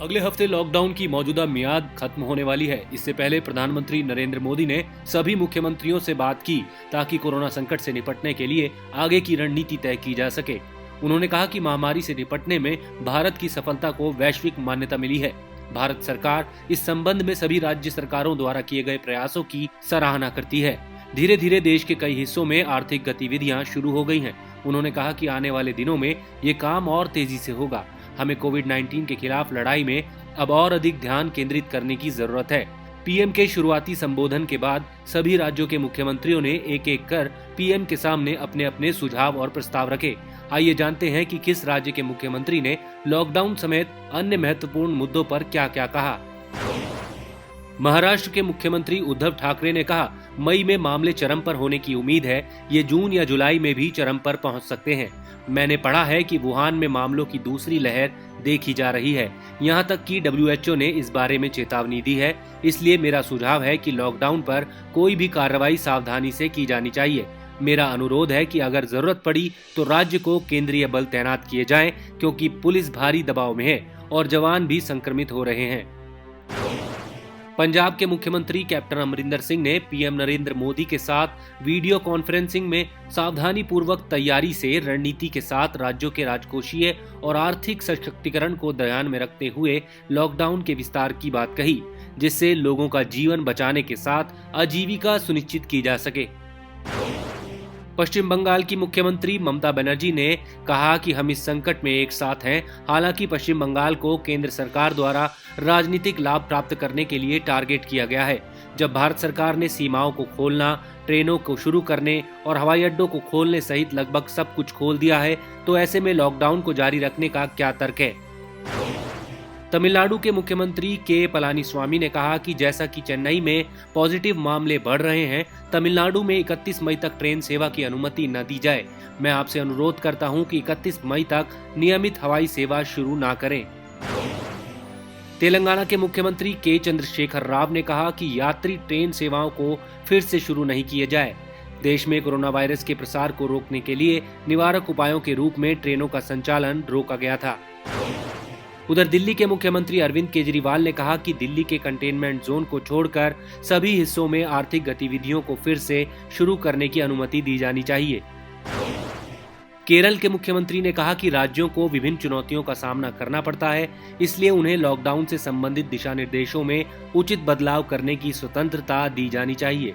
अगले हफ्ते लॉकडाउन की मौजूदा मियाद खत्म होने वाली है। इससे पहले प्रधानमंत्री नरेंद्र मोदी ने सभी मुख्यमंत्रियों से बात की ताकि कोरोना संकट से निपटने के लिए आगे की रणनीति तय की जा सके। उन्होंने कहा कि महामारी से निपटने में भारत की सफलता को वैश्विक मान्यता मिली है। भारत सरकार इस संबंध में सभी राज्य सरकारों द्वारा किए गए प्रयासों की सराहना करती है। धीरे धीरे देश के कई हिस्सों में आर्थिक गतिविधियां शुरू हो गई हैं। उन्होंने कहा कि आने वाले दिनों में ये काम और तेजी से होगा। हमें कोविड-19 के खिलाफ लड़ाई में अब और अधिक ध्यान केंद्रित करने की जरूरत है। पीएम के शुरुआती संबोधन के बाद सभी राज्यों के मुख्यमंत्रियों ने एक एक कर पीएम के सामने अपने अपने सुझाव और प्रस्ताव रखे। आइए जानते हैं कि किस राज्य के मुख्यमंत्री ने लॉकडाउन समेत अन्य महत्वपूर्ण मुद्दों पर क्या क्या कहा। महाराष्ट्र के मुख्यमंत्री उद्धव ठाकरे ने कहा, मई में मामले चरम पर होने की उम्मीद है। ये जून या जुलाई में भी चरम पर पहुंच सकते हैं। मैंने पढ़ा है कि वुहान में मामलों की दूसरी लहर देखी जा रही है। यहाँ तक कि WHO ने इस बारे में चेतावनी दी है। इसलिए मेरा सुझाव है कि लॉकडाउन पर कोई भी कार्रवाई सावधानी से की जानी चाहिए। मेरा अनुरोध है कि अगर जरूरत पड़ी तो राज्य को केंद्रीय बल तैनात किए जाएं, क्योंकि पुलिस भारी दबाव में है और जवान भी संक्रमित हो रहे हैं। पंजाब के मुख्यमंत्री कैप्टन अमरिंदर सिंह ने पीएम नरेंद्र मोदी के साथ वीडियो कॉन्फ्रेंसिंग में सावधानी पूर्वक तैयारी से रणनीति के साथ राज्यों के राजकोषीय और आर्थिक सशक्तिकरण को ध्यान में रखते हुए लॉकडाउन के विस्तार की बात कही, जिससे लोगों का जीवन बचाने के साथ आजीविका सुनिश्चित की जा सके। पश्चिम बंगाल की मुख्यमंत्री ममता बनर्जी ने कहा कि हम इस संकट में एक साथ हैं। हालांकि पश्चिम बंगाल को केंद्र सरकार द्वारा राजनीतिक लाभ प्राप्त करने के लिए टारगेट किया गया है। जब भारत सरकार ने सीमाओं को खोलना, ट्रेनों को शुरू करने और हवाई अड्डों को खोलने सहित लगभग सब कुछ खोल दिया है, तो ऐसे में लॉकडाउन को जारी रखने का क्या तर्क है। तमिलनाडु के मुख्यमंत्री के पलानीस्वामी ने कहा कि जैसा कि चेन्नई में पॉजिटिव मामले बढ़ रहे हैं, तमिलनाडु में 31 मई तक ट्रेन सेवा की अनुमति न दी जाए। मैं आपसे अनुरोध करता हूं कि 31 मई तक नियमित हवाई सेवा शुरू न करें। तेलंगाना के मुख्यमंत्री के चंद्रशेखर राव ने कहा कि यात्री ट्रेन सेवाओं को फिर से शुरू नहीं किए जाए। देश में कोरोना वायरस के प्रसार को रोकने के लिए निवारक उपायों के रूप में ट्रेनों का संचालन रोका गया था। उधर दिल्ली के मुख्यमंत्री अरविंद केजरीवाल ने कहा कि दिल्ली के कंटेनमेंट जोन को छोड़कर सभी हिस्सों में आर्थिक गतिविधियों को फिर से शुरू करने की अनुमति दी जानी चाहिए। केरल के मुख्यमंत्री ने कहा कि राज्यों को विभिन्न चुनौतियों का सामना करना पड़ता है, इसलिए उन्हें लॉकडाउन से संबंधित दिशा निर्देशों में उचित बदलाव करने की स्वतंत्रता दी जानी चाहिए।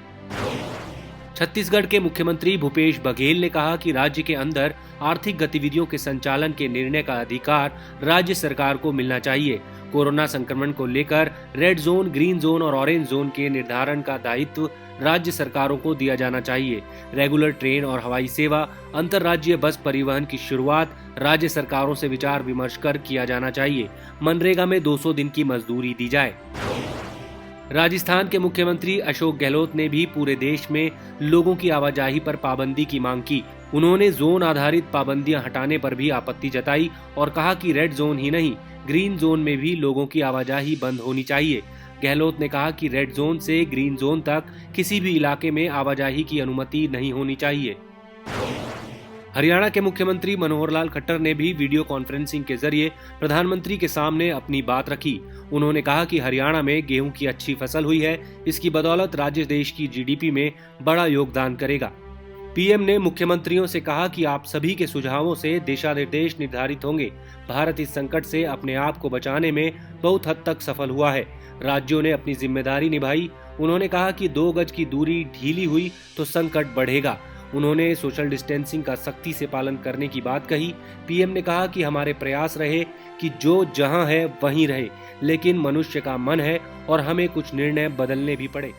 छत्तीसगढ़ के मुख्यमंत्री भूपेश बघेल ने कहा कि राज्य के अंदर आर्थिक गतिविधियों के संचालन के निर्णय का अधिकार राज्य सरकार को मिलना चाहिए। कोरोना संक्रमण को लेकर रेड जोन, ग्रीन जोन और ऑरेंज जोन के निर्धारण का दायित्व राज्य सरकारों को दिया जाना चाहिए। रेगुलर ट्रेन और हवाई सेवा, अंतर्राज्यीय बस परिवहन की शुरुआत राज्य सरकारों से विचार विमर्श कर किया जाना चाहिए। मनरेगा में 200 दिन की मजदूरी दी जाए। राजस्थान के मुख्यमंत्री अशोक गहलोत ने भी पूरे देश में लोगों की आवाजाही पर पाबंदी की मांग की। उन्होंने जोन आधारित पाबंदियां हटाने पर भी आपत्ति जताई और कहा कि रेड जोन ही नहीं, ग्रीन जोन में भी लोगों की आवाजाही बंद होनी चाहिए। गहलोत ने कहा कि रेड जोन से ग्रीन जोन तक किसी भी इलाके में आवाजाही की अनुमति नहीं होनी चाहिए। हरियाणा के मुख्यमंत्री मनोहर लाल खट्टर ने भी वीडियो कॉन्फ्रेंसिंग के जरिए प्रधानमंत्री के सामने अपनी बात रखी। उन्होंने कहा कि हरियाणा में गेहूं की अच्छी फसल हुई है। इसकी बदौलत राज्य देश की GDP में बड़ा योगदान करेगा। पीएम ने मुख्यमंत्रियों से कहा कि आप सभी के सुझावों से दिशा निर्देश निर्धारित होंगे। भारत इस संकट से अपने आप को बचाने में बहुत हद तक सफल हुआ है। राज्यों ने अपनी जिम्मेदारी निभाई। उन्होंने कहा कि 2 गज की दूरी ढीली हुई तो संकट बढ़ेगा। उन्होंने सोशल डिस्टेंसिंग का सख्ती से पालन करने की बात कही। पीएम ने कहा कि हमारे प्रयास रहे कि जो जहां है वहीं रहे, लेकिन मनुष्य का मन है और हमें कुछ निर्णय बदलने भी पड़े।